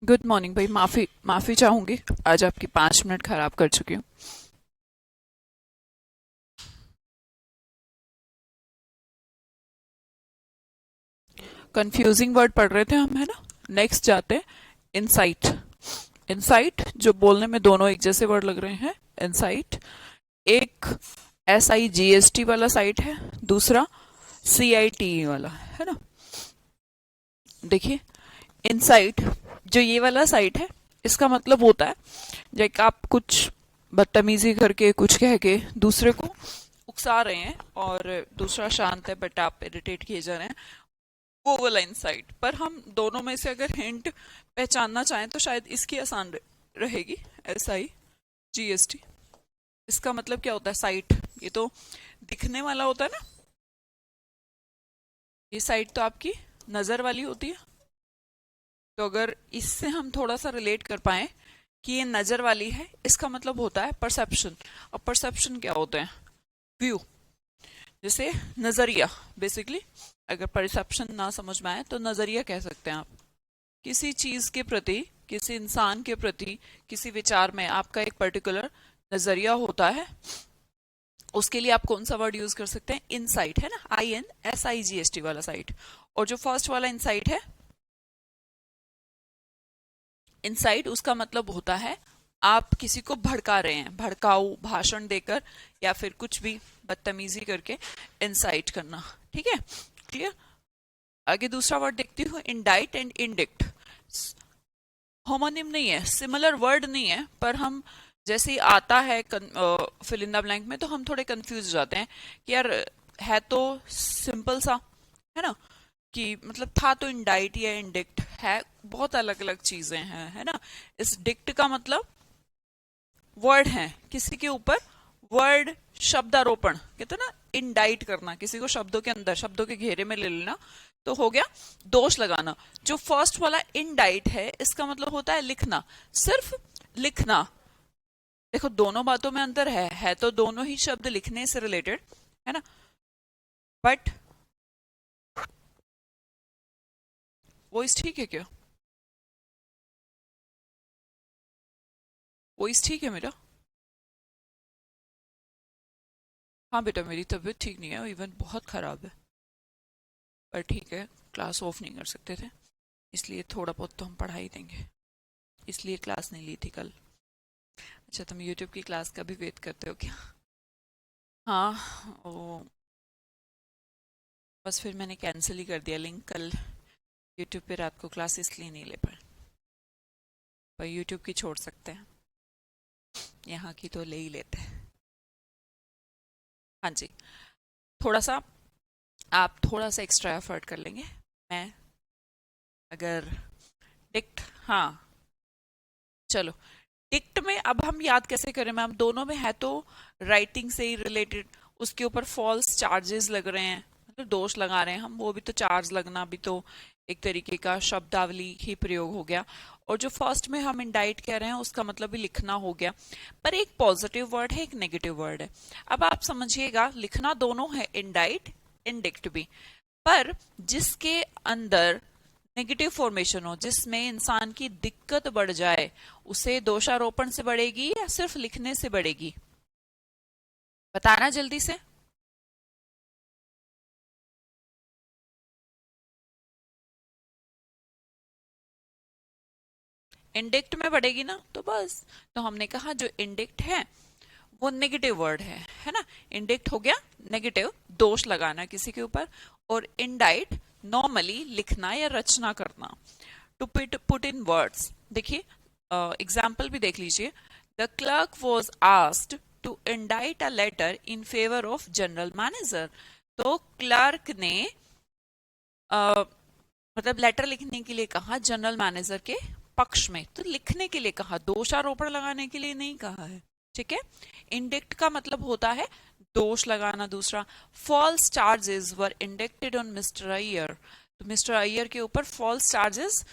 Good morning भाई। माफी माफी चाहूंगी, आज आपकी 5 मिनट खराब कर चुकी हूँ। कंफ्यूजिंग वर्ड पढ़ रहे थे हम, है ना। नेक्स्ट जाते हैं। इनसाइट। इनसाइट जो बोलने में दोनों एक जैसे वर्ड लग रहे हैं। इनसाइट एक SIGST वाला साइट है, दूसरा CITE वाला है ना। देखिए, इनसाइट जो ये वाला साइट है, इसका मतलब होता है जब आप कुछ बदतमीजी करके कुछ कह के दूसरे को उकसा रहे हैं और दूसरा शांत है बट आप इरिटेट किए जा रहे हैं, वो वाला इनसाइट। पर हम दोनों में से अगर हिंट पहचानना चाहें तो शायद इसकी आसान रहेगी। SIGST, इसका मतलब क्या होता है? साइट। ये तो दिखने वाला होता है ना। ये साइट तो आपकी नजर वाली होती है। तो अगर इससे हम थोड़ा सा रिलेट कर पाए कि ये नजर वाली है, इसका मतलब होता है परसेप्शन। और परसेप्शन क्या होते हैं? व्यू। जैसे नजरिया, बेसिकली अगर परसेप्शन ना समझ में आए तो नजरिया कह सकते हैं आप। किसी चीज के प्रति, किसी इंसान के प्रति, किसी विचार में आपका एक पर्टिकुलर नजरिया होता है। उसके लिए आप कौन सा वर्ड यूज कर सकते हैं? इनसाइट, है ना। INSIGST वाला साइट। और जो फर्स्ट वाला इनसाइट है, इनसाइट उसका मतलब होता है आप किसी को भड़का रहे हैं, भड़काऊ भाषण देकर या फिर कुछ भी बदतमीजी करके इंसाइट करना। ठीक है, क्लियर। आगे दूसरा वर्ड देखती हूँ, इंडाइट एंड इंडिक्ट। होमोनिम नहीं है, सिमिलर वर्ड नहीं है, पर हम जैसे ही आता है फिल इन द ब्लैंक में तो हम थोड़े कंफ्यूज हो जाते हैं कि यार है तो सिंपल सा, है ना। कि मतलब था तो इंडाइट या इंडिक्ट है, बहुत अलग अलग चीजें हैं, है ना। इस डिक्ट का मतलब वर्ड है, किसी के ऊपर वर्ड, शब्दारोपण कहते हैं ना। इंडाइट करना, किसी को शब्दों के अंदर, शब्दों के घेरे में ले लेना, तो हो गया दोष लगाना। जो फर्स्ट वाला इंडाइट है, इसका मतलब होता है लिखना, सिर्फ लिखना। देखो दोनों बातों में अंतर है तो दोनों ही शब्द लिखने से रिलेटेड, है ना। बट वॉइस ठीक है क्या? वॉइस ठीक है मेरा? हाँ बेटा, मेरी तबीयत ठीक नहीं है, इवन बहुत खराब है। पर ठीक है, क्लास ऑफ नहीं कर सकते थे, इसलिए थोड़ा बहुत तो हम पढ़ा ही देंगे। इसलिए क्लास नहीं ली थी कल। अच्छा, तुम यूट्यूब की क्लास का भी वेट करते हो क्या? हाँ। ओ, बस फिर मैंने कैंसिल ही कर दिया लिंक। कल यूट्यूब पे रात को क्लास इसलिए नहीं ले पाए। पर यूट्यूब की छोड़ सकते हैं, यहाँ की तो ले ही लेते हैं। हाँ जी, थोड़ा सा आप थोड़ा सा एक्स्ट्रा एफर्ट कर लेंगे। मैं अगर डिक्ट, हाँ चलो, डिक्ट में अब हम याद कैसे करें मैम? दोनों में है तो राइटिंग से ही रिलेटेड, उसके ऊपर फॉल्स चार्जेस लग रहे हैं, मतलब दोष लगा रहे हैं हम, वो भी तो चार्ज लगना भी तो एक तरीके का शब्दावली ही प्रयोग हो गया। और जो फर्स्ट में हम इंडाइट कह रहे हैं, उसका मतलब भी लिखना हो गया। पर एक पॉजिटिव वर्ड है, एक नेगेटिव वर्ड है। अब आप समझिएगा, लिखना दोनों है, इंडाइट इंडिक्ट भी। पर जिसके अंदर नेगेटिव फॉर्मेशन हो, जिसमें इंसान की दिक्कत बढ़ जाए, उसे दोषारोपण से बढ़ेगी या सिर्फ लिखने से बढ़ेगी? बताना जल्दी से। इंडिक्ट में बढ़ेगी ना, तो बस। तो हमने कहा जो इंडिक्ट है वो नेगेटिव वर्ड है ना। इंडिक्ट हो गया नेगेटिव, दोष लगाना किसी के ऊपर। और इंडाइट नॉर्मली लिखना या रचना करना, टू पुट इन वर्ड्स। देखिए एग्जाम्पल भी देख लीजिए। The clerk was asked to indite a letter in favour of general manager. तो क्लर्क ने मतलब लेटर लिखने के लिए कहा जनरल मैनेजर के पक्ष में, तो लिखने के लिए कहा, दोषारोपण लगाने के लिए नहीं कहा है। ठीक है। इंडिक्ट का मतलब होता है दोष लगाना। दूसरा, false charges were indicted on mister Iyer. तो मिस्टर अय्यर के ऊपर फॉल्स चार्जेस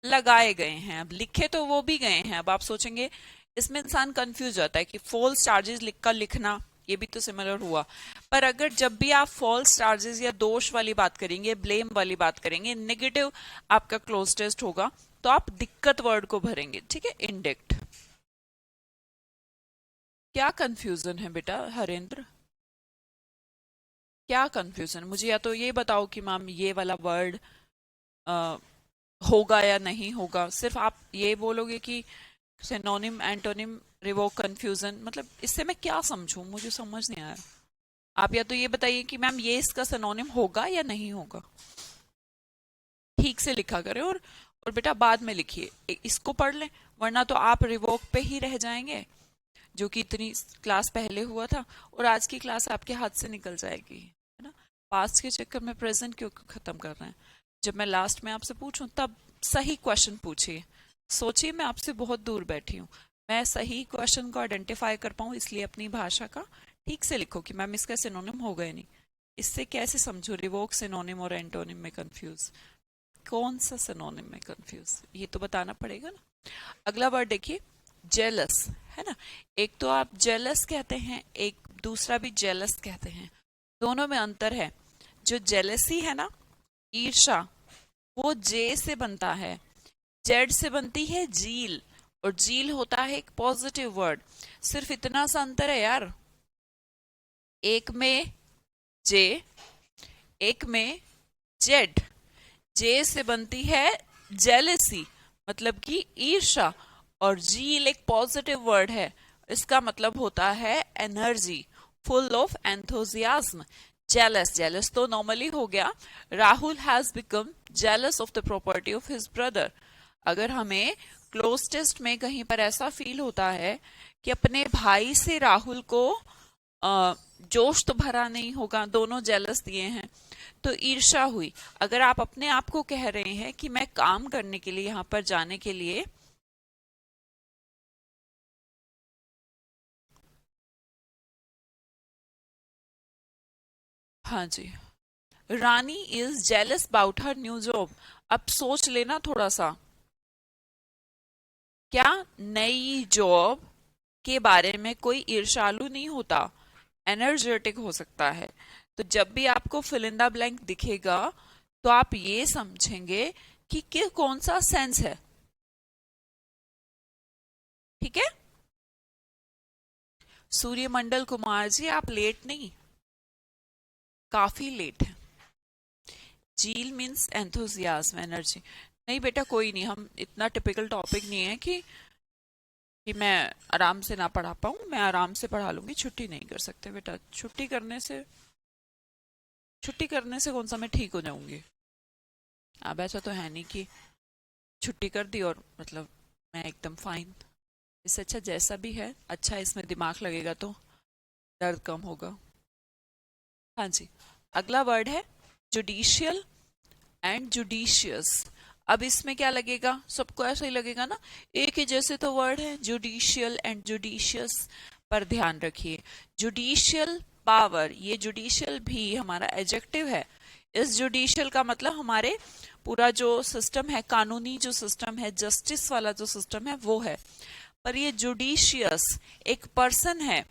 लगाए गए हैं। अब लिखे तो वो भी गए हैं। अब आप सोचेंगे, इसमें इंसान कंफ्यूज होता है कि फॉल्स चार्जेस लिखकर लिखना, ये भी तो सिमिलर हुआ। पर अगर जब भी आप फॉल्स चार्जेस या दोष वाली बात करेंगे, ब्लेम वाली बात करेंगे, नेगेटिव आपका क्लोज टेस्ट होगा तो आप दिक्कत वर्ड को भरेंगे, ठीक है, इंडिक्ट। क्या कंफ्यूजन है बेटा हरेंद्र, क्या कंफ्यूजन? मुझे या तो ये बताओ कि मैम ये वाला वर्ड होगा या नहीं होगा। सिर्फ आप ये बोलोगे कि सिनोनिम, एंटोनिम, रिवोक, कंफ्यूजन, मतलब इससे मैं क्या समझूं, मुझे समझ नहीं आया। आप या तो ये बताइए कि मैम ये इसका सिनोनिम होगा या नहीं होगा, ठीक से लिखा करें। और बेटा बाद में लिखिए, इसको पढ़ लें, वरना तो आप रिवोक पे ही रह जाएंगे, जो कि इतनी क्लास पहले हुआ था, और आज की क्लास आपके हाथ से निकल जाएगी, है ना। पास्ट के चक्कर में प्रेजेंट क्यों खत्म कर रहे हैं? जब मैं लास्ट में आपसे पूछूं तब सही क्वेश्चन पूछिए। सोचिए मैं आपसे बहुत दूर बैठी हूँ, मैं सही क्वेश्चन को आइडेंटिफाई कर पाऊँ, इसलिए अपनी भाषा का ठीक से लिखो कि मैम इसका सिनोनिम हो गया नहीं। इससे कैसे समझो रिवोक, सिनोनिम और एंटोनिम में कंफ्यूज? कौन सा सिनोनिम में कंफ्यूज, ये तो बताना पड़ेगा ना। अगला वर्ड देखिए, जेलस, है ना। एक तो आप जेलस कहते हैं, एक दूसरा भी जेलस कहते हैं, दोनों में अंतर है। जो जेलसी है ना, ईर्षा, वो जे से बनता है, जेड से बनती है जील, और जील होता है एक पॉजिटिव वर्ड। सिर्फ इतना सा अंतर है यार, एक में जे, एक में जेड। जे से बनती है जेलेसी, मतलब कि ईर्षा, और जील एक पॉजिटिव वर्ड है, इसका मतलब होता है energy, full of enthusiasm. Jealous, jealous तो नॉर्मली हो गया, Rahul has become jealous of the property of his brother. अगर हमें क्लोज टेस्ट में कहीं पर ऐसा फील होता है कि अपने भाई से राहुल को जोश तो भरा नहीं होगा, दोनों जेलस दिए हैं, तो ईर्ष्या हुई। अगर आप अपने आप को कह रहे हैं कि मैं काम करने के लिए यहां पर जाने के लिए, हाँ जी, Rani is jealous about her new job. अब सोच लेना थोड़ा सा, क्या नई जॉब के बारे में कोई ईर्ष्यालु नहीं होता, एनर्जेटिक हो सकता है। तो जब भी आपको फिल इन द ब्लैंक दिखेगा, तो आप ये समझेंगे कि कौन सा सेंस है, ठीक है। सूर्यमंडल कुमार जी, आप लेट नहीं, काफी लेट है। जील मीन्स एंथुजियाज्म, एनर्जी। नहीं बेटा कोई नहीं, हम इतना टिपिकल टॉपिक नहीं है कि मैं आराम से ना पढ़ा पाऊं, मैं आराम से पढ़ा लूंगी, छुट्टी नहीं कर सकते बेटा। छुट्टी करने से कौन सा मैं ठीक हो जाऊंगी? अब ऐसा तो है नहीं कि छुट्टी कर दी और मतलब मैं एकदम फाइन। इससे अच्छा जैसा भी है अच्छा, इसमें दिमाग लगेगा तो दर्द कम होगा। हाँ जी, अगला वर्ड है जुडिशियल एंड जुडिशियस। अब इसमें क्या लगेगा, सबको ऐसा ही लगेगा ना, एक ही जैसे तो वर्ड है, जुडिशियल एंड जुडिशियस। पर ध्यान रखिए, जुडिशियल पावर, ये जुडिशियल भी हमारा एडजेक्टिव है। इस जुडिशियल का मतलब हमारे पूरा जो सिस्टम है, कानूनी जो सिस्टम है, जस्टिस वाला जो सिस्टम है वो है। पर ये जुडिशियस एक पर्सन है,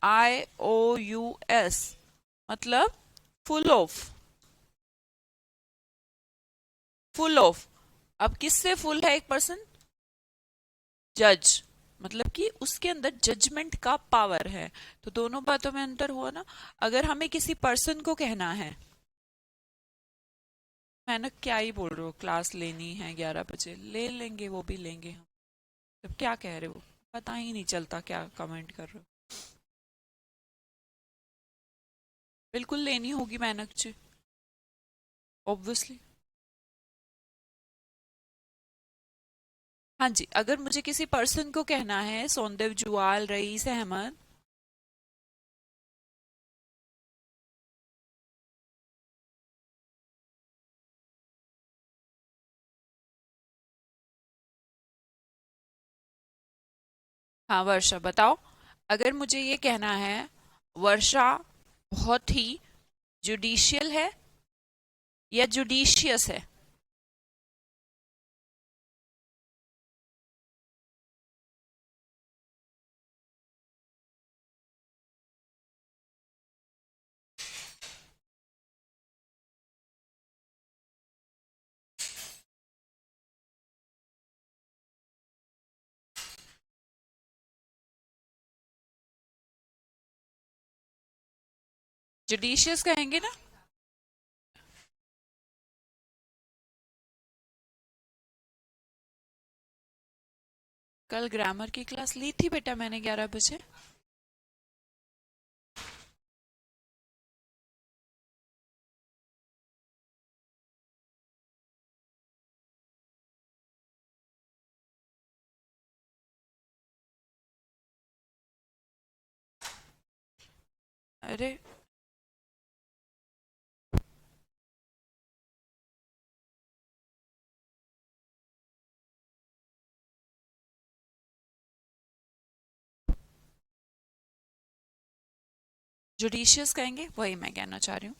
IOUS, मतलब फुल ऑफ, फुल ऑफ। अब किससे फुल है एक पर्सन? जज, मतलब कि उसके अंदर जजमेंट का पावर है। तो दोनों बातों में अंतर हुआ ना। अगर हमें किसी पर्सन को कहना है, मैं ना क्या ही बोल रहे हो, क्लास लेनी है 11 बजे, ले लेंगे, वो भी लेंगे हम। तब क्या कह रहे हो, पता ही नहीं चलता क्या कमेंट कर रहे हो। बिल्कुल लेनी होगी मेहनत जी, ऑब्वियसली। हाँ जी, अगर मुझे किसी पर्सन को कहना है सौंदर्य जुआल, रईस अहमद, हाँ वर्षा बताओ, अगर मुझे ये कहना है वर्षा बहुत ही जुडिशियल है या जुडिशियस है? जुडिशियस कहेंगे ना? कल ग्रामर की क्लास ली थी बेटा मैंने 11 बजे। अरे जुडिशियस कहेंगे, वही मैं कहना चाह रही हूँ।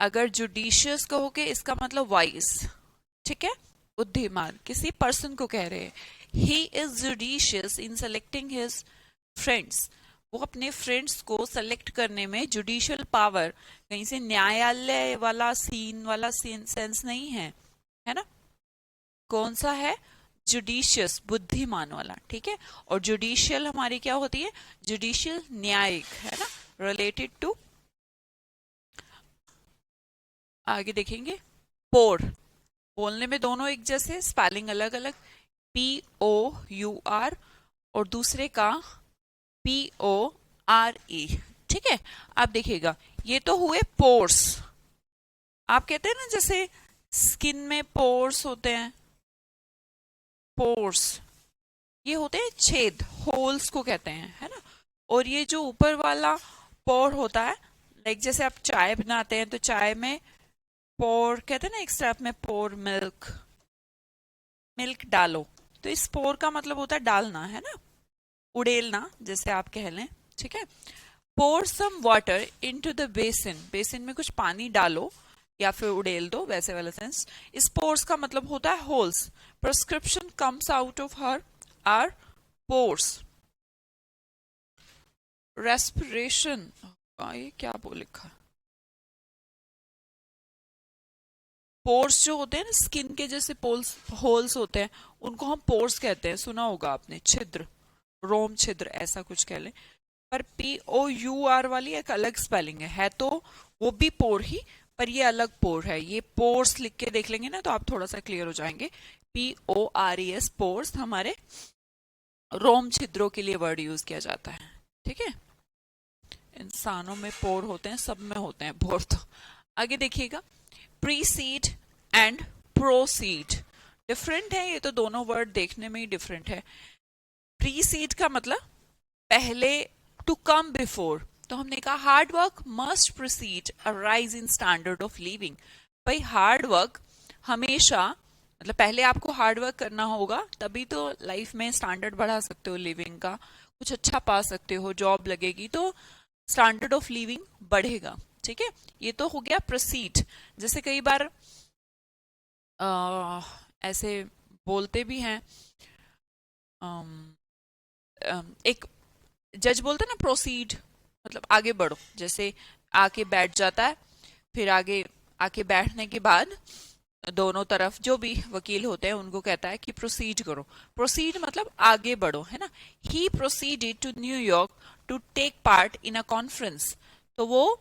अगर जुडिशियस कहोगे इसका मतलब वाइज, ठीक है, बुद्धिमान किसी पर्सन को कह रहे हैं। He is judicious in selecting his friends. वो अपने फ्रेंड्स को सेलेक्ट करने में जुडिशियल पावर, कहीं से न्यायालय वाला सीन सेंस नहीं है ना? कौन सा है? जुडिशियस, बुद्धिमान वाला, ठीक है। और जुडिशियल हमारी क्या होती है? जुडिशियल न्यायिक, है ना, रिलेटेड टू। आगे देखेंगे। पोर, बोलने में दोनों एक जैसे, स्पेलिंग अलग अलग। POUR और दूसरे का PORE, ठीक है। आप देखिएगा, ये तो हुए पोर्स। आप कहते हैं ना जैसे स्किन में पोर्स होते हैं, पोर्स ये होते हैं छेद, होल्स को कहते हैं, है ना। और ये जो ऊपर वाला पोर होता है, लाइक जैसे आप चाय बनाते हैं तो चाय में पोर कहते हैं ना, एक स्टेप में पोर मिल्क, मिल्क डालो। तो इस पोर का मतलब होता है डालना, है ना, उड़ेलना जैसे आप कह लें, ठीक है। Pour some water into the basin, basin में कुछ पानी डालो या फिर उड़ेल दो, वैसे वाला सेंस। इस पोर्स का मतलब होता है holes. Prescription comes out of her our pores. Respiration, ये क्या बोल लिखा? पोर्स जो होते हैं ना, स्किन के जैसे पोल्स होल्स होते हैं, उनको हम पोर्स कहते हैं, सुना होगा आपने, छिद्र, रोम छिद्र ऐसा कुछ कह लें। पर POUR वाली एक अलग स्पेलिंग है तो वो भी पोर ही, पर ये अलग पोर है। ये पोर्स लिख के देख लेंगे ना तो आप थोड़ा सा क्लियर हो जाएंगे। PORES, पोर्स हमारे रोम छिद्रों के लिए वर्ड यूज किया जाता है, ठीक है। इंसानों में पोर होते हैं, सब में होते हैं पोर तो। आगे देखिएगा, प्रीसीड एंड प्रोसीड डिफरेंट है, ये तो दोनों वर्ड देखने में ही डिफरेंट है। प्रीसीड का मतलब पहले, टू कम बिफोर। तो हमने कहा hard work must proceed a rise in standard of living. भाई हार्ड वर्क हमेशा, मतलब पहले आपको हार्ड वर्क करना होगा, तभी तो लाइफ में स्टैंडर्ड बढ़ा सकते हो लिविंग का, कुछ अच्छा पा सकते हो, जॉब लगेगी तो स्टैंडर्ड ऑफ लिविंग बढ़ेगा, ठीक है। ये तो हो गया प्रोसीड। जैसे कई बार ऐसे बोलते भी हैं, एक जज बोलते हैं ना प्रोसीड, मतलब आगे बढ़ो। जैसे आके बैठ जाता है, फिर आगे आके बैठने के बाद दोनों तरफ जो भी वकील होते हैं उनको कहता है कि प्रोसीड करो। प्रोसीड मतलब आगे बढ़ो, है ना। He proceeded to New York to take part in a conference. तो वो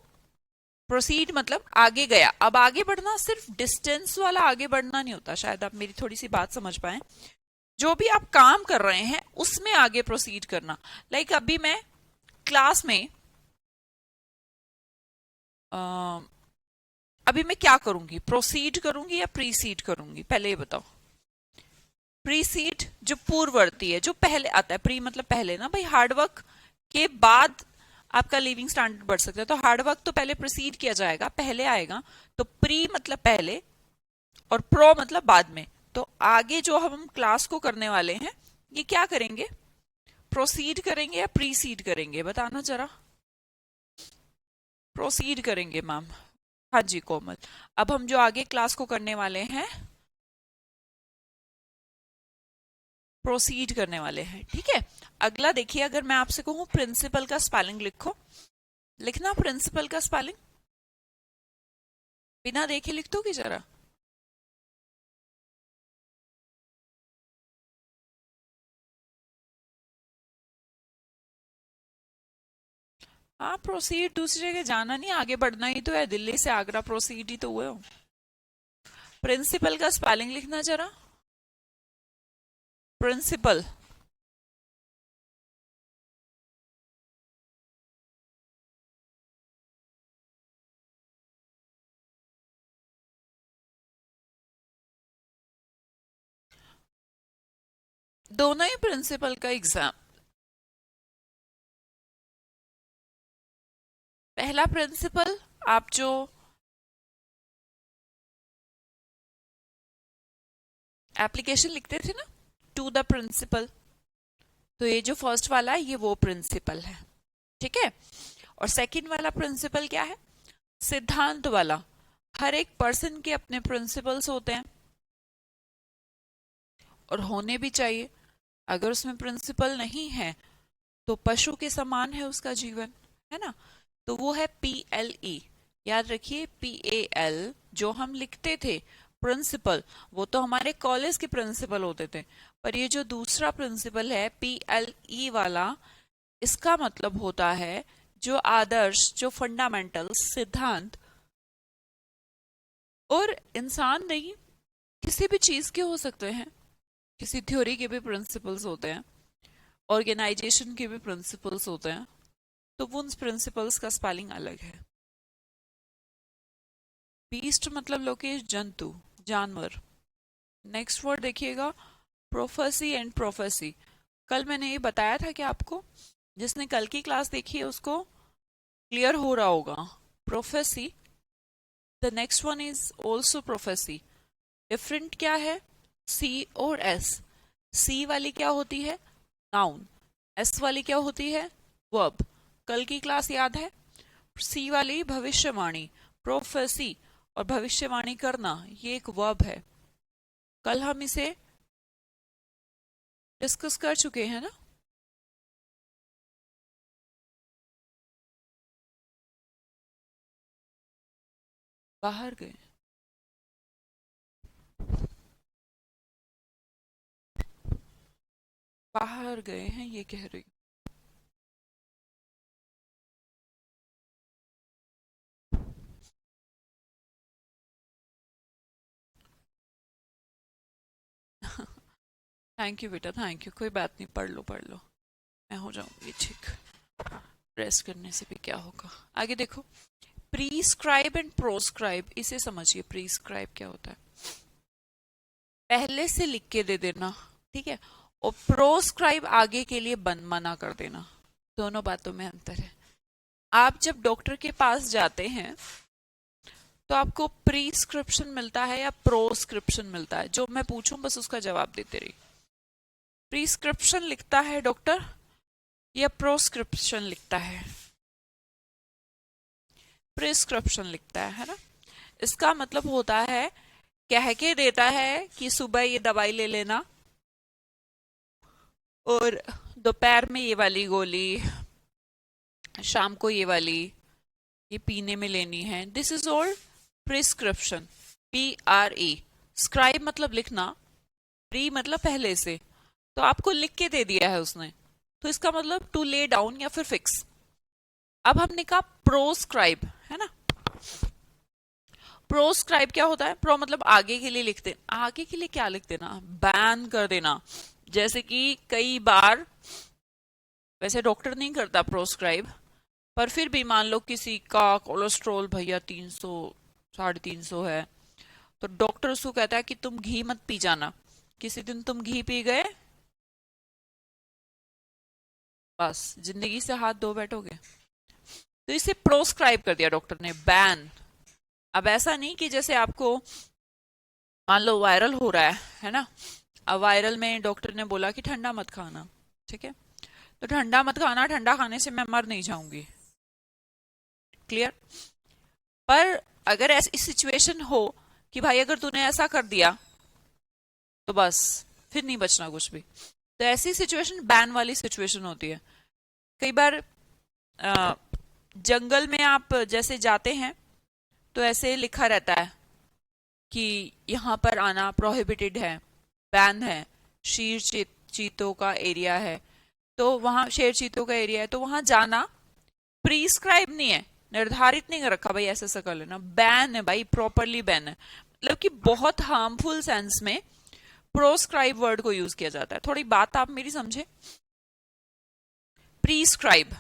प्रोसीड मतलब आगे गया। अब आगे बढ़ना सिर्फ डिस्टेंस वाला आगे बढ़ना नहीं होता, शायद आप मेरी थोड़ी सी बात समझ पाए। जो भी आप काम कर रहे हैं उसमें आगे प्रोसीड करना। लाइक अभी मैं क्लास में अभी मैं क्या करूंगी, प्रोसीड करूंगी या प्रीसीड करूंगी, पहले ये बताओ। प्रीसीड जो पूर्ववर्ती है, जो पहले आता है, प्री मतलब पहले ना भाई, हार्डवर्क के बाद आपका लिविंग स्टैंडर्ड बढ़ सकता है, तो हार्डवर्क तो पहले प्रोसीड किया जाएगा, पहले आएगा। तो प्री मतलब पहले और प्रो मतलब बाद में। तो आगे जो हम क्लास को करने वाले हैं, ये क्या करेंगे, प्रोसीड करेंगे या प्रीसीड करेंगे, बताना जरा। प्रोसीड करेंगे मैम। हाँ जी कोमल। अब हम जो आगे क्लास को करने वाले हैं, प्रोसीड करने वाले हैं, ठीक है। अगला देखिए, अगर मैं आपसे कहूं प्रिंसिपल का स्पेलिंग लिखो, लिखना प्रिंसिपल का स्पेलिंग, बिना देखे लिख दोगी जरा? हाँ, प्रोसीड दूसरी जगह जाना नहीं, आगे बढ़ना ही तो है, दिल्ली से आगरा प्रोसीड ही तो हुए हो। प्रिंसिपल का स्पेलिंग लिखना जरा। प्रिंसिपल। दोनों ही प्रिंसिपल का एग्जाम। पहला प्रिंसिपल, आप जो एप्लीकेशन लिखते थे ना, टू द प्रिंसिपल, तो ये जो फर्स्ट वाला है ये वो प्रिंसिपल है, ठीक है। और सेकंड वाला प्रिंसिपल क्या है? सिद्धांत वाला। हर एक पर्सन के अपने प्रिंसिपल्स होते हैं और होने भी चाहिए। अगर उसमें प्रिंसिपल नहीं है तो पशु के समान है उसका जीवन, है ना। तो वो है PLE। याद रखिए, PAL जो हम लिखते थे प्रिंसिपल, वो तो हमारे कॉलेज के प्रिंसिपल होते थे। पर ये जो दूसरा प्रिंसिपल है PLE वाला, इसका मतलब होता है जो आदर्श, जो फंडामेंटल सिद्धांत, और इंसान नहीं, किसी भी चीज के हो सकते हैं। किसी थ्योरी के भी प्रिंसिपल्स होते हैं, ऑर्गेनाइजेशन के भी प्रिंसिपल्स होते हैं, तो उन प्रिंसिपल्स का स्पेलिंग अलग है। बीस्ट मतलब लोकेश, जंतु, जानवर। नेक्स्ट वर्ड देखिएगा, प्रोफेसी एंड प्रोफेसी। कल मैंने ये बताया था कि आपको, जिसने कल की क्लास देखी है उसको क्लियर हो रहा होगा। Prophecy, the next one is also prophecy. Different क्या है? सी और एस। सी वाली क्या होती है? नाउन। एस वाली क्या होती है? वर्ब। कल की क्लास याद है? सी वाली भविष्यवाणी, प्रोफेसी, और भविष्यवाणी करना, ये एक वर्ब है। कल हम इसे डिस्कस कर चुके हैं ना। बाहर गए, बाहर गए हैं ये कह रही हूँ। थैंक यू बेटा, थैंक यू। कोई बात नहीं, पढ़ लो पढ़ लो, मैं हो जाऊंगी ठीक। रेस्ट करने से भी क्या होगा। आगे देखो, प्रीस्क्राइब एंड प्रोस्क्राइब, इसे समझिए। प्रीस्क्राइब क्या होता है? पहले से लिख के दे देना, ठीक है। और प्रोस्क्राइब आगे के लिए बन मना कर देना। दोनों बातों में अंतर है। आप जब डॉक्टर के पास जाते हैं तो आपको प्रीस्क्रिप्शन मिलता है या प्रोस्क्रिप्शन मिलता है? जो मैं पूछूं बस उसका जवाब देते रहिए। प्रिस्क्रिप्शन लिखता है डॉक्टर या प्रोस्क्रिप्शन लिखता है? प्रिस्क्रिप्शन लिखता है ना। इसका मतलब होता है, कह के देता है कि सुबह ये दवाई ले लेना, और दोपहर में ये वाली गोली, शाम को ये वाली, ये पीने में लेनी है। This is all prescription. PRE। Scribe मतलब लिखना, प्री मतलब पहले से, तो आपको लिख के दे दिया है उसने, तो इसका मतलब टू ले डाउन या फिर फिक्स। अब हमने कहा प्रोस्क्राइब, है ना। प्रोस्क्राइब क्या होता है? प्रो मतलब आगे के लिए लिख देना। आगे के लिए क्या लिख देना? बैन कर देना। जैसे कि कई बार, वैसे डॉक्टर नहीं करता प्रोस्क्राइब, पर फिर भी मान लो किसी का कोलेस्ट्रॉल भैया 300, 350 है, तो डॉक्टर उसको कहता है कि तुम घी मत पी जाना। किसी दिन तुम घी पी गए, बस जिंदगी से हाथ धो बैठोगे। तो इसे प्रोस्क्राइब कर दिया डॉक्टर ने, बैन। अब ऐसा नहीं कि जैसे आपको मान लो वायरल हो रहा है ना। अब वायरल में डॉक्टर ने बोला कि ठंडा मत खाना, ठीक है, तो ठंडा मत खाना, ठंडा खाने से मैं मर नहीं जाऊंगी, क्लियर। पर अगर ऐसी सिचुएशन हो कि भाई अगर तूने ऐसा कर दिया तो बस फिर नहीं बचना कुछ भी, तो ऐसी सिचुएशन बैन वाली सिचुएशन होती है। कई बार जंगल में आप जैसे जाते हैं तो ऐसे लिखा रहता है कि यहाँ पर आना प्रोहिबिटेड है, बैन है, चीतों का एरिया है, तो वहां शेर चीतों का एरिया है, तो वहां जाना प्रिस्क्राइब नहीं है, निर्धारित नहीं कर रखा भाई ऐसे ऐसा कर लेना, बैन है भाई, प्रॉपरली बैन है, मतलब कि बहुत हार्मफुल सेंस में प्रोस्क्राइब वर्ड को यूज किया जाता है। थोड़ी बात आप मेरी समझे। प्रिस्क्राइब,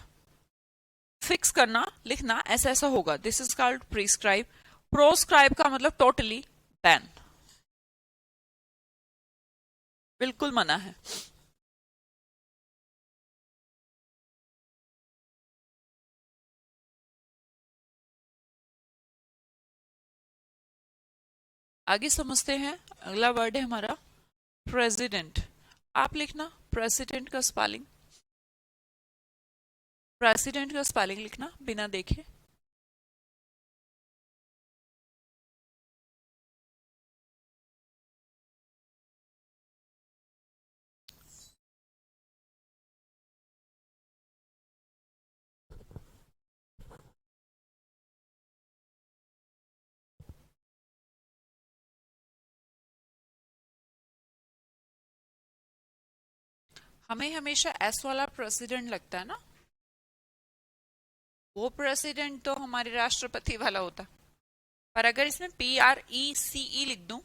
फिक्स करना, लिखना ऐसा ऐसा होगा, this is called prescribe. Proscribe का मतलब टोटली बैन, बिल्कुल मना है। आगे समझते हैं, अगला वर्ड है हमारा प्रेसिडेंट। आप लिखना प्रेसिडेंट का स्पेलिंग, प्रेसिडेंट का स्पेलिंग लिखना बिना देखे। हमें हमेशा एस वाला प्रेसिडेंट लगता है ना, वो प्रेसिडेंट तो हमारे राष्ट्रपति वाला होता, पर अगर इसमें PRECE लिख दूं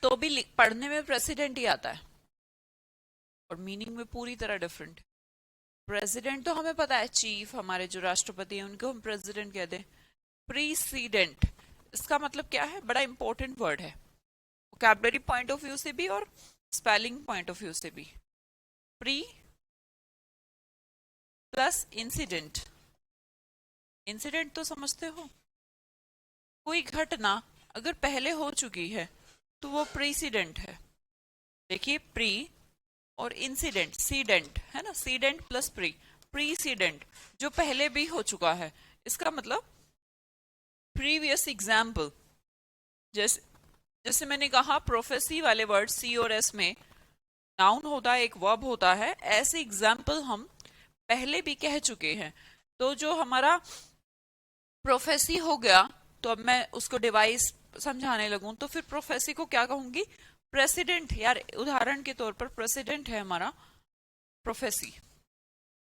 तो भी पढ़ने में प्रेसिडेंट ही आता है और मीनिंग में पूरी तरह डिफरेंट। प्रेसिडेंट तो हमें पता है, चीफ हमारे जो राष्ट्रपति हैं उनको हम प्रेसिडेंट कहते हैं। प्रीसीडेंट, इसका मतलब क्या है, बड़ा इंपॉर्टेंट वर्ड है वोकैबुलरी पॉइंट ऑफ व्यू से भी और स्पेलिंग पॉइंट ऑफ व्यू से भी। प्री प्लस इंसिडेंट, इंसिडेंट तो समझते हो, कोई घटना अगर पहले हो चुकी है तो वो प्रीसीडेंट है। देखिए प्री और इंसिडेंट, सीडेंट है ना, सीडेंट प्लस प्री, प्रीसीडेंट जो पहले भी हो चुका है, इसका मतलब प्रीवियस एग्जाम्पल। जैसे जैसे मैंने कहा प्रोफेसी वाले वर्ड सी और एस में नाउन होता है, एक वर्ब होता है, ऐसे एग्जाम्पल हम पहले भी कह चुके हैं। तो जो हमारा प्रोफेसी हो गया, तो अब मैं उसको डिवाइस समझाने लगूं तो फिर प्रोफेसी को क्या कहूंगी, प्रेसिडेंट। यार उदाहरण के तौर पर प्रेसिडेंट है हमारा प्रोफेसी।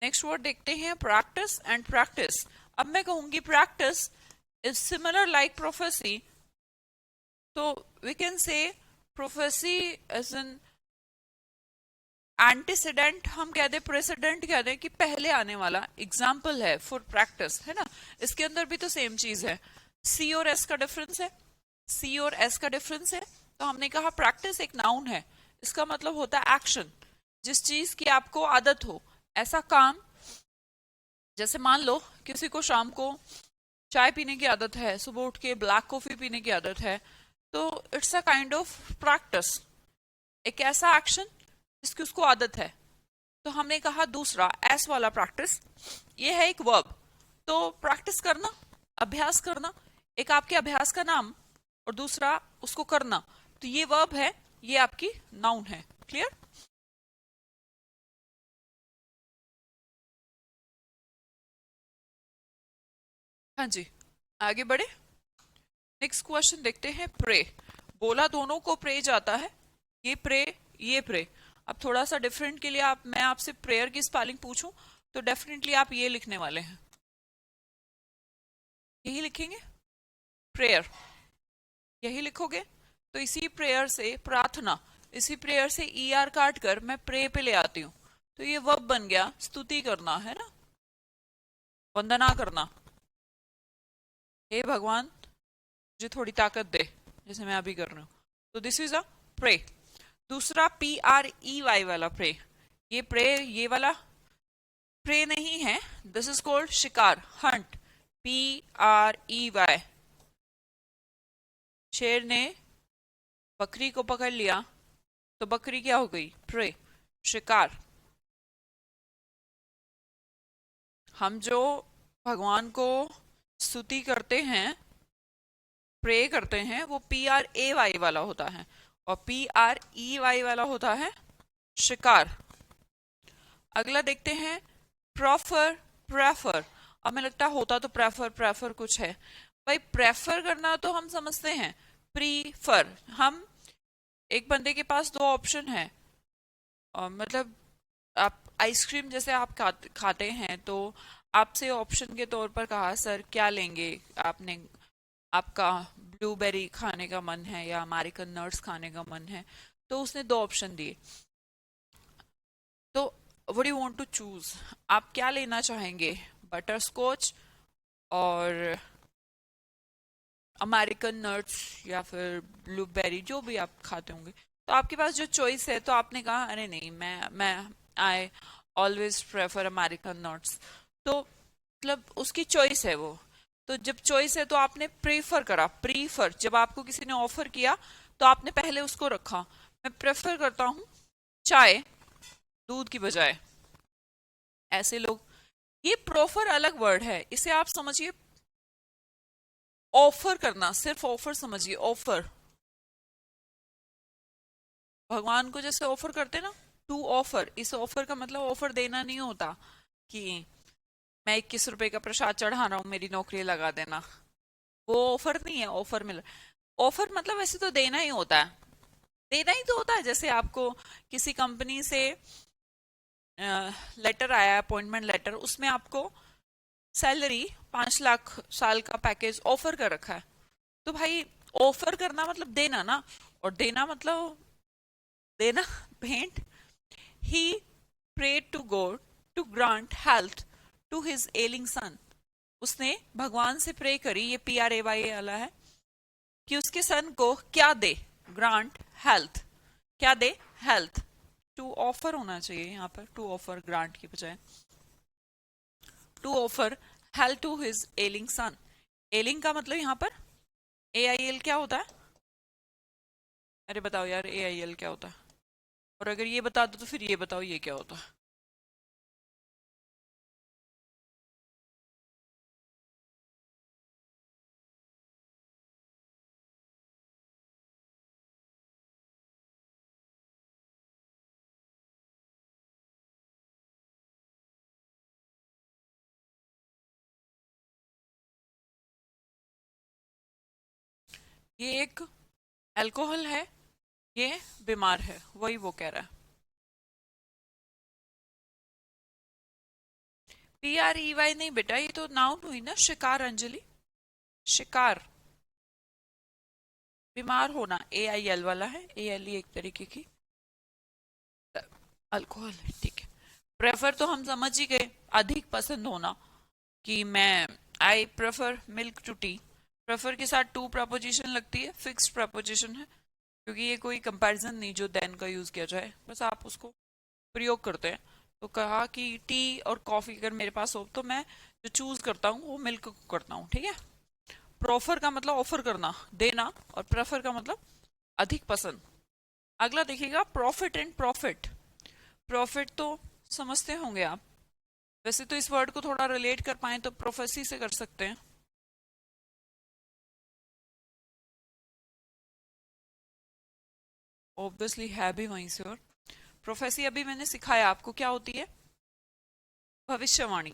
नेक्स्ट वर्ड देखते हैं प्रैक्टिस एंड प्रैक्टिस। अब मैं कहूंगी practice is similar like prophecy, तो we can say prophecy as an antecedent, हम कह दे प्रेसिडेंट कह दे कि पहले आने वाला, एग्जाम्पल है फॉर प्रैक्टिस, है ना। इसके अंदर भी तो सेम चीज है, सी और एस का डिफरेंस है, सी और एस का डिफरेंस है। तो हमने कहा प्रैक्टिस एक नाउन है, इसका मतलब होता है एक्शन, जिस चीज की आपको आदत हो, ऐसा काम। जैसे मान लो किसी को शाम को चाय पीने की आदत है, सुबह उठ के ब्लैक कॉफी पीने की आदत है, तो it's a kind of practice, एक ऐसा एक्शन जिसकी उसको आदत है। तो हमने कहा दूसरा एस वाला प्रैक्टिस, ये है एक वर्ब, तो प्रैक्टिस करना, अभ्यास करना, एक आपके अभ्यास का नाम और दूसरा उसको करना, तो ये वर्ब है, ये आपकी नाउन है। क्लियर। हाँ जी, आगे बढ़े। नेक्स्ट क्वेश्चन देखते हैं, प्रे। बोला दोनों को प्रे जाता है, ये प्रे ये प्रे। अब थोड़ा सा डिफरेंट के लिए मैं आपसे प्रेयर की स्पेलिंग पूछूं तो डेफिनेटली आप ये लिखने वाले हैं, यही लिखेंगे प्रेयर, यही लिखोगे। तो इसी प्रेयर से प्रार्थना, इसी प्रेयर से ER काट कर मैं प्रे पे ले आती हूँ, तो ये वर्ब बन गया स्तुति करना, है ना, वंदना करना। हे भगवान मुझे थोड़ी ताकत दे, जैसे मैं अभी कर रही हूँ, तो दिस इज अ प्रे। दूसरा PREY वाला प्रे, ये प्रे ये वाला प्रे नहीं है, दिस इज कॉल्ड शिकार, हंट, PREY। शेर ने बकरी को पकड़ लिया तो बकरी क्या हो गई, प्रे, शिकार। हम जो भगवान को स्तुति करते हैं, प्रे करते हैं, वो PRAY वाला होता है, और PREY वाला होता है शिकार। अगला देखते हैं प्रोफर, प्रेफर। अब मैं लगता होता तो प्रेफर प्रेफर कुछ है, भाई प्रेफर करना तो हम समझते हैं, प्रीफर। हम एक बंदे के पास दो ऑप्शन है, मतलब आप आइसक्रीम जैसे आप खाते हैं, तो आपसे ऑप्शन के तौर पर कहा सर क्या लेंगे आपने, आपका ब्लूबेरी खाने का मन है या अमेरिकन नट्स खाने का मन है, तो उसने दो ऑप्शन दिए। तो what you want to choose, आप क्या लेना चाहेंगे, बटर स्कॉच और अमेरिकन नट्स या फिर ब्लूबेरी, जो भी आप खाते होंगे। तो आपके पास जो चॉइस है, तो आपने कहा अरे नहीं, मैं I always prefer American nuts. तो मतलब उसकी चॉइस है वो। तो जब चॉइस है तो आपने प्रेफर करा, प्रीफर, जब आपको किसी ने ऑफर किया तो आपने पहले उसको रखा। मैं प्रेफर करता हूँ चाय दूध की बजाय। ऐसे लोग, ये प्रोफर अलग वर्ड है, इसे आप समझिए ऑफर करना, सिर्फ ऑफर समझिए, ऑफर। भगवान को जैसे ऑफर करते ना, टू ऑफर, इस ऑफर का मतलब ऑफर देना नहीं होता कि मैं 21 रुपए का प्रसाद चढ़ा रहा हूँ मेरी नौकरी लगा देना। वो ऑफर नहीं है, ऑफर मिल, ऑफर मतलब वैसे तो देना ही होता है, देना ही तो होता है। जैसे आपको किसी कंपनी से लेटर आया, अपॉइंटमेंट लेटर, उसमें आपको सैलरी 5 लाख साल का पैकेज ऑफर कर रखा है। तो भाई ऑफर करना मतलब देना ना, और देना मतलब देना भेंट। ही prayed to God to grant health to his ailing son। उसने भगवान से प्रे करी, ये PRAY वाला है, कि उसके सन को क्या दे, ग्रांट हेल्थ, क्या दे, हेल्थ। टू ऑफर होना चाहिए यहाँ पर, टू ऑफर ग्रांट की बजाय, to offer health to his ailing son. Ailing का मतलब यहाँ पर AIL क्या होता है, अरे बताओ यार AIL क्या होता है, और अगर ये बता दो तो फिर ये बताओ ये क्या होता है। ये एक अल्कोहल है, ये बीमार है, वही वो कह रहा है। PREY नहीं बेटा, ये तो नाउन हुई ना, शिकार अंजलि, शिकार। बीमार होना AIL वाला है, ALE एक तरीके की अल्कोहल है, ठीक है। प्रेफर तो हम समझ ही गए, अधिक पसंद होना, कि मैं I prefer milk to tea. Prefer के साथ टू प्रपोजिशन लगती है, फिक्स्ड प्रपोजिशन है, क्योंकि ये कोई कंपैरिजन नहीं जो देन का यूज किया जाए, बस आप उसको प्रयोग करते हैं। तो कहा कि टी और कॉफी अगर मेरे पास हो तो मैं जो चूज करता हूँ वो मिल्क को करता हूँ, ठीक है। प्रोफर का मतलब ऑफर करना, देना, और प्रेफर का मतलब अधिक पसंद। अगला देखिएगा, प्रॉफिट एंड प्रॉफिट। प्रॉफिट तो समझते होंगे आप, वैसे तो इस वर्ड को थोड़ा रिलेट कर पाए तो प्रोफेसी से कर सकते हैं। ऑब्वियसली है भी वहीं से। और प्रोफेसी अभी मैंने सिखाया आपको क्या होती है, भविष्यवाणी।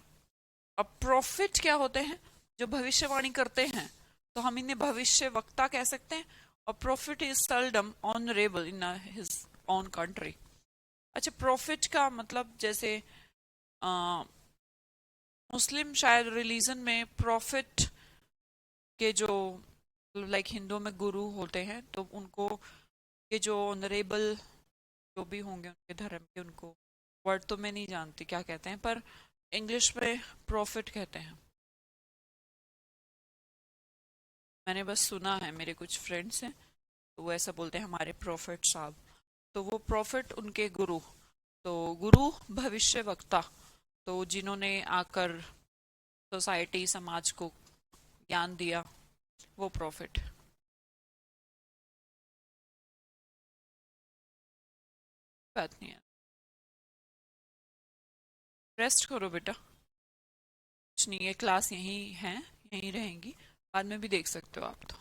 अब प्रॉफिट क्या होते हैं, जो भविष्यवाणी करते हैं, तो हम इन्हें भविष्य वक्ता कह सकते हैं। और profit is seldom honourable in his own country. अच्छा, प्रॉफिट का मतलब जैसे मुस्लिम शायद रिलीजन में प्रॉफिट के जो, लाइक हिंदुओं में गुरु होते हैं, तो उनको ये जो ऑनरेबल जो भी होंगे उनके धर्म के, उनको वर्ड तो मैं नहीं जानती क्या कहते हैं, पर इंग्लिश में प्रॉफिट कहते हैं। मैंने बस सुना है, मेरे कुछ फ्रेंड्स हैं तो वो ऐसा बोलते हैं हमारे प्रॉफिट साहब। तो वो प्रॉफिट उनके गुरु, तो गुरु भविष्य वक्ता, तो जिन्होंने आकर सोसाइटी समाज को ज्ञान दिया, वो प्रॉफिट। बात नहीं है, रेस्ट करो बेटा, कुछ नहीं है, क्लास यहीं है, यहीं रहेंगी, बाद में भी देख सकते हो आप तो।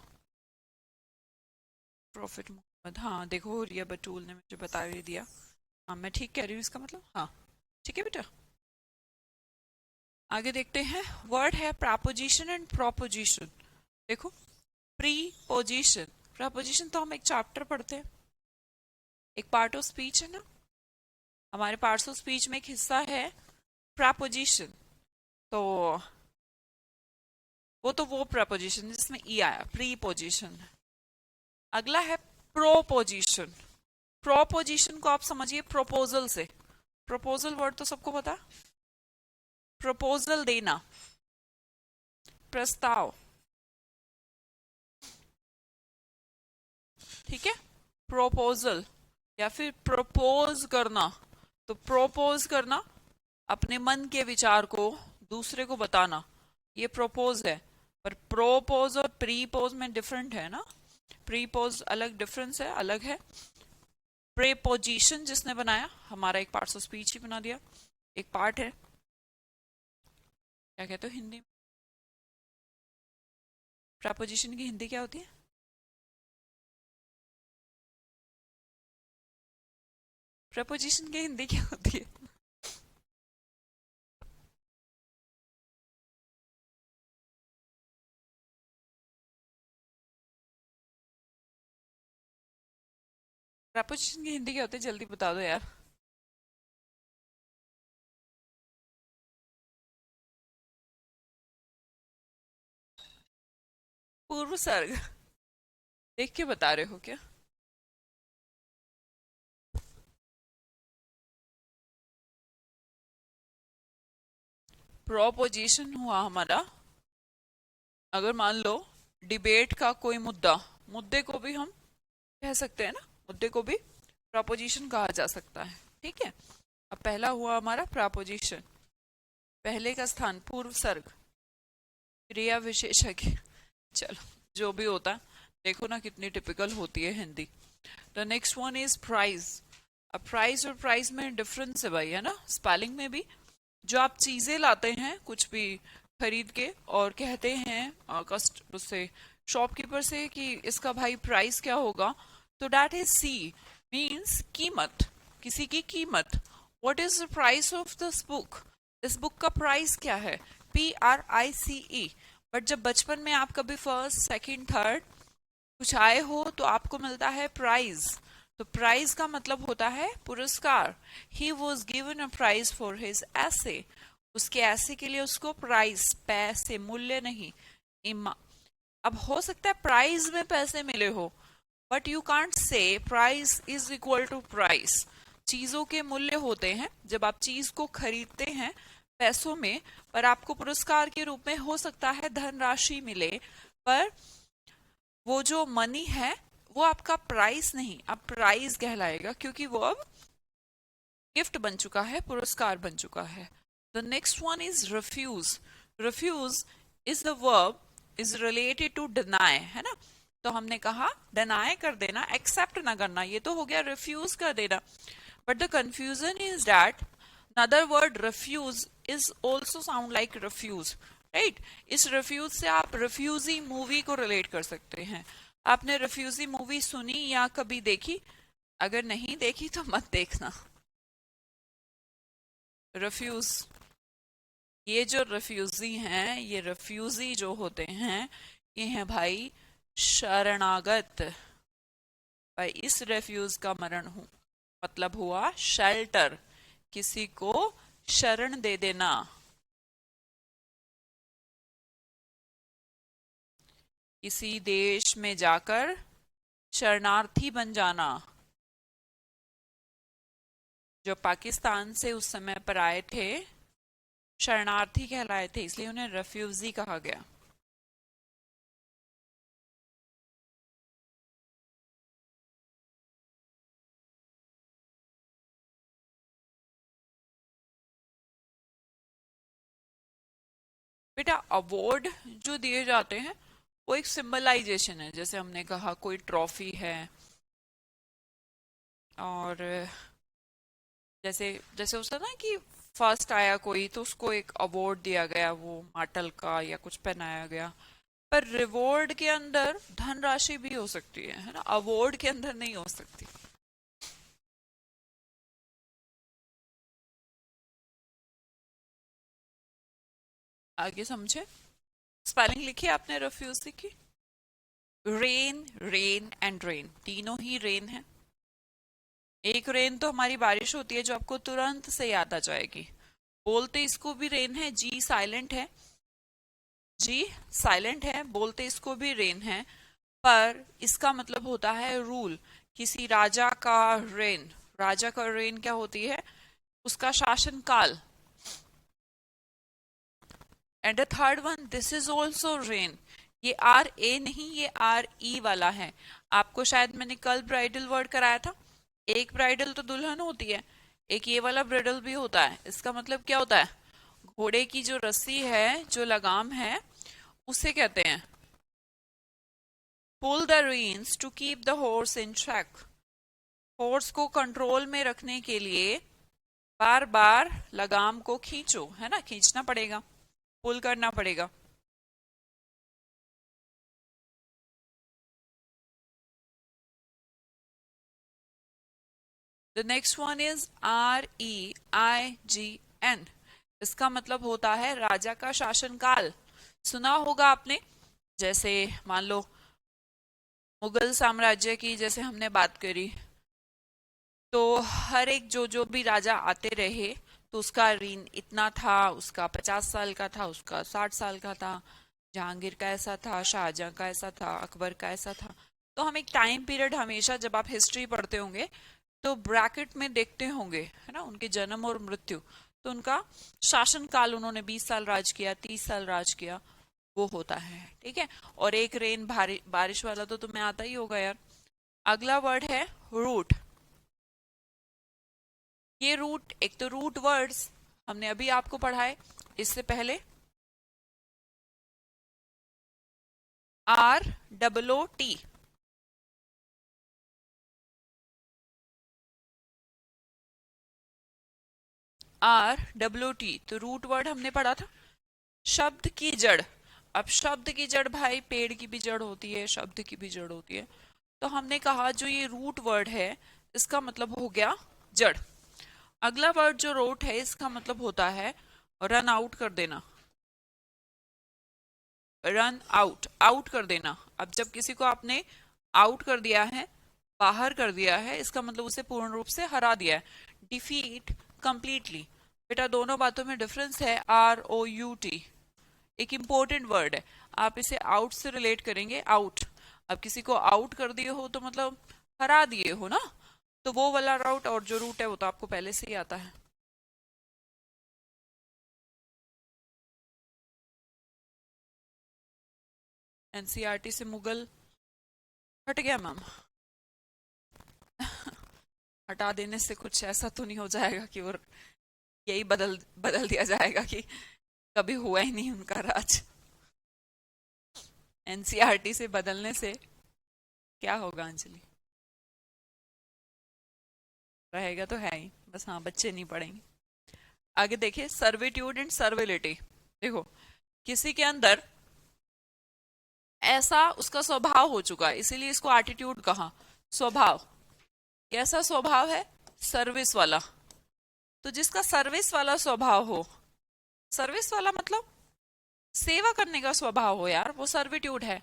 प्रॉफिट मोहम्मद, हाँ देखो रिया बटूल ने मुझे बता ही दिया। हाँ मैं ठीक कह रही हूँ इसका मतलब, हाँ ठीक है बेटा। आगे देखते हैं, वर्ड है प्रपोजिशन एंड प्रोपोजिशन। देखो, प्रीपोजिशन, प्रपोजिशन तो हम एक चैप्टर पढ़ते हैं, एक पार्ट ऑफ स्पीच है ना, हमारे पार्ट्स ऑफ स्पीच में एक हिस्सा है प्रपोजिशन। तो वो प्रपोजिशन जिसमें ई आया, प्री पोजिशन। अगला है प्रोपोजिशन। प्रोपोजिशन को आप समझिए प्रपोजल से। प्रपोजल वर्ड तो सबको पता, प्रपोजल देना, प्रस्ताव, ठीक है। प्रोपोजल या फिर प्रपोज करना। तो प्रोपोज करना, अपने मन के विचार को दूसरे को बताना, ये प्रोपोज है। पर प्रोपोज और प्रीपोज में डिफरेंट है ना। प्रीपोज अलग, डिफरेंस है, अलग है। प्रेपोजिशन जिसने बनाया, हमारा एक पार्ट ऑफ स्पीच ही बना दिया, एक पार्ट है। क्या कहते हो हिंदी में? प्रेपोजिशन की हिंदी क्या होती है? प्रेपोजिशन की हिंदी क्या होती है? प्रेपोजिशन की हिंदी क्या होती है, जल्दी बता दो यार। पूर्व सर्ग। देख के बता रहे हो क्या? प्रोपोजिशन हुआ हमारा, अगर मान लो डिबेट का कोई मुद्दा, मुद्दे को भी हम कह सकते हैं ना, मुद्दे को भी प्रोपोजिशन कहा जा सकता है, ठीक है। अब पहला हुआ हमारा प्रोपोजिशन, पहले का स्थान पूर्व सर्ग, क्रिया विशेषक। चलो जो भी होता है, देखो ना कितनी टिपिकल होती है Hindi. The next one is prize. अब प्राइस और प्राइस में डिफरेंस है भाई, है ना, स्पेलिंग में भी। जो आप चीजें लाते हैं कुछ भी खरीद के और कहते हैं कस्ट उससे, शॉपकीपर से कि इसका भाई प्राइस क्या होगा, तो डैट इज सी, मीन्स कीमत, किसी की कीमत। What is the price of this book, इस बुक का प्राइस क्या है, PRICE। बट जब बचपन में आप कभी फर्स्ट सेकंड थर्ड कुछ आए हो तो आपको मिलता है प्राइज। तो प्राइज का मतलब होता है पुरस्कार। He was given a prize for his ऐसे, उसके ऐसे के लिए उसको प्राइज, पैसे, मूल्य नहीं, इमा। अब हो सकता है प्राइज में पैसे मिले हो, but you can't say price is equal to price. चीजों के मूल्य होते हैं, जब आप चीज को खरीदते हैं पैसों में, पर आपको पुरस्कार के रूप में हो सकता है धनराशि मिले, पर वो जो मनी है वो आपका प्राइस नहीं, अब प्राइस कहलाएगा, क्योंकि वो अब गिफ्ट बन चुका है, पुरस्कार बन चुका है। The next one is refuse. Refuse is the verb is related to deny, है ना। तो हमने कहा डिनाई कर देना, एक्सेप्ट ना करना, ये तो हो गया रिफ्यूज कर देना। But the confusion is that another word refuse is also sound like refuse, right. इस रिफ्यूज से आप रिफ्यूजी मूवी को रिलेट कर सकते हैं। आपने रिफ्यूजी मूवी सुनी या कभी देखी? अगर नहीं देखी तो मत देखना। रिफ्यूज, ये जो रिफ्यूजी हैं, ये रिफ्यूजी जो होते हैं, ये हैं भाई शरणागत। भाई इस रिफ्यूज का मरण हूं मतलब हुआ शेल्टर, किसी को शरण दे देना। किसी देश में जाकर शरणार्थी बन जाना। जो पाकिस्तान से उस समय पर आए थे शरणार्थी कहलाए थे, इसलिए उन्हें रेफ्यूजी कहा गया। बेटा अवार्ड जो दिए जाते हैं वो एक सिंबलाइजेशन है, जैसे हमने कहा कोई ट्रॉफी है, और जैसे जैसे होता है ना कि फर्स्ट आया कोई तो उसको एक अवार्ड दिया गया, वो माटल का या कुछ पहनाया गया। पर रिवॉर्ड के अंदर धनराशि भी हो सकती है ना, अवार्ड के अंदर नहीं हो सकती। आगे समझे? स्पेलिंग लिखी आपने रिफ्यूज की? रेन, रेन एंड रेन, तीनों ही रेन है। एक रेन तो हमारी बारिश होती है जो आपको तुरंत से याद आ जाएगी, बोलते इसको भी रेन है, जी साइलेंट है, जी साइलेंट है, बोलते इसको भी रेन है, पर इसका मतलब होता है रूल, किसी राजा का रेन। राजा का रेन क्या होती है? उसका शासन काल। And the third one, this is also rain. ये आर ए नहीं, ये आर ई वाला है। आपको शायद मैंने कल ब्राइडल वर्ड कराया था। एक ब्राइडल तो दुल्हन होती है, एक ये वाला ब्राइडल भी होता है। इसका मतलब क्या होता है? घोड़े की जो रस्सी है, जो लगाम है, उसे कहते हैं pull the reins to keep the horse in track. Horse को कंट्रोल में रखने के लिए बार बार लगाम को खींचो, है ना, खींचना पड़ेगा, पुल करना पड़ेगा। The next one is REIGN। इसका मतलब होता है राजा का शासनकाल। सुना होगा आपने, जैसे मान लो मुगल साम्राज्य की जैसे हमने बात करी, तो हर एक जो जो भी राजा आते रहे, तो उसका रीन इतना था, उसका 50 साल का था, उसका 60 साल का था। जहांगीर का ऐसा था, शाहजहां का ऐसा था, अकबर का ऐसा था। तो हम एक टाइम पीरियड हमेशा जब आप हिस्ट्री पढ़ते होंगे तो ब्रैकेट में देखते होंगे, है ना, उनके जन्म और मृत्यु। तो उनका शासन काल, उन्होंने 20 साल राज किया, 30 साल राज किया, वो होता है। ठीक है। और एक रेन बारिश वाला तो तुम्हें आता ही होगा यार। अगला वर्ड है रूट। ये रूट, एक तो रूट वर्ड्स हमने अभी आपको पढ़ाए, इससे पहले ROOT। ROOT, तो रूट वर्ड हमने पढ़ा था। शब्द की जड़। अब शब्द की जड़ भाई, पेड़ की भी जड़ होती है, शब्द की भी जड़ होती है। तो हमने कहा जो ये रूट वर्ड है, इसका मतलब हो गया जड़। अगला वर्ड जो रोट है, इसका मतलब होता है रन आउट कर देना। रन आउट, आउट कर देना। अब जब किसी को आपने आउट कर दिया है, बाहर कर दिया है, इसका मतलब उसे पूर्ण रूप से हरा दिया है। Defeat completely. बेटा दोनों बातों में डिफरेंस है। ROUT एक इंपॉर्टेंट वर्ड है, आप इसे आउट से रिलेट करेंगे। आउट, अब किसी को आउट कर दिए हो तो मतलब हरा दिए हो ना, तो वो वाला राउट। और जो रूट है वो तो आपको पहले से ही आता है। NCERT से मुगल हट गया मैम। हटा देने से कुछ ऐसा तो नहीं हो जाएगा कि वो यही बदल बदल दिया जाएगा कि कभी हुआ ही नहीं उनका राज। NCERT से बदलने से क्या होगा अंजलि? रहेगा तो है ही, बस हाँ बच्चे नहीं पढ़ेंगे। आगे देखिए, सर्विट्यूड एंड सर्विलिटी। देखो, किसी के अंदर ऐसा उसका स्वभाव हो चुका है, इसीलिए इसको एटीट्यूड कहा। स्वभाव, कैसा स्वभाव है? सर्विस वाला। तो जिसका सर्विस वाला स्वभाव हो, सर्विस वाला मतलब सेवा करने का स्वभाव हो यार, वो सर्विट्यूड है।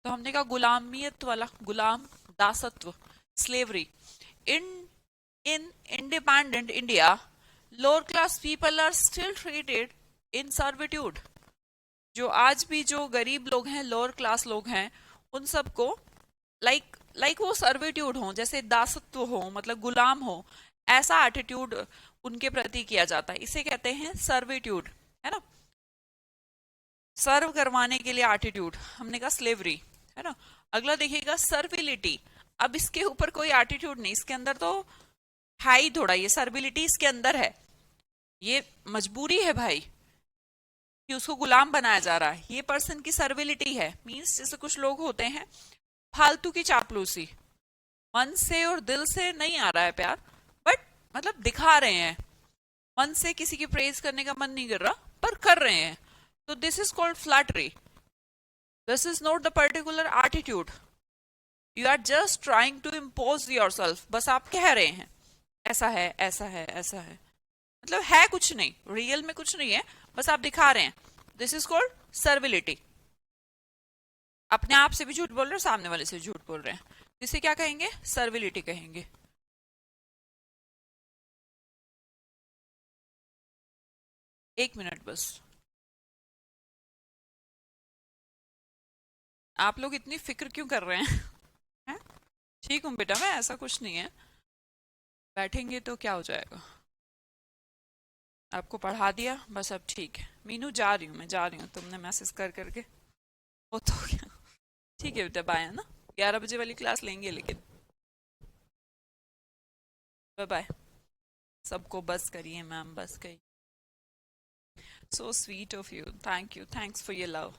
तो हमने कहा गुलामियत वाला, गुलाम, दासत्व, slavery. In in independent India, lower class people are still treated in servitude. जो आज भी जो गरीब लोग हैं, लोअर क्लास लोग हैं, उन सबको लाइक वो सर्विट्यूड हो, जैसे दासत्व हो, मतलब गुलाम हो, ऐसा एटीट्यूड उनके प्रति किया जाता है। इसे कहते हैं सर्विट्यूड, है ना। सर्व करवाने के लिए एटीट्यूड, हमने कहा स्लेवरी, है ना। अगला देखिएगा सर्विलिटी। अब इसके ऊपर कोई एटीट्यूड नहीं, इसके अंदर तो है ही थोड़ा, ये सर्विलिटी इसके अंदर है, ये मजबूरी है भाई कि उसको गुलाम बनाया जा रहा है। ये पर्सन की सर्विलिटी है। मींस जैसे कुछ लोग होते हैं फालतू की चापलूसी, मन से और दिल से नहीं आ रहा है प्यार, बट मतलब दिखा रहे हैं, मन से किसी की प्रेज करने का मन नहीं कर रहा पर कर रहे हैं। तो this is called flattery. This is not the particular attitude, you are just trying to impose your yourself आप कह रहे हैं ऐसा है, ऐसा है, ऐसा है, मतलब है कुछ नहीं, रियल में कुछ नहीं है, बस आप दिखा रहे हैं। This is called servility. अपने आप से भी झूठ बोल रहे हैं, सामने वाले से झूठ बोल रहे हैं, इसे क्या कहेंगे? सर्विलिटी कहेंगे। 1 मिनट बस। आप लोग इतनी फिक्र क्यों कर रहे हैं? हैं? ठीक हूँ बेटा मैं, ऐसा कुछ नहीं है। बैठेंगे तो क्या हो जाएगा। आपको पढ़ा दिया बस, अब ठीक है। मीनू जा रही हूँ, मैं जा रही हूँ, तुमने मैसेज कर करके वो तो हो गया। ठीक है बेटा, बाय, है ना। 11 बजे वाली क्लास लेंगे लेकिन। Bye bye. सबको बस करिए मैम, बस करिए। So sweet of you, thank you, thanks for your love.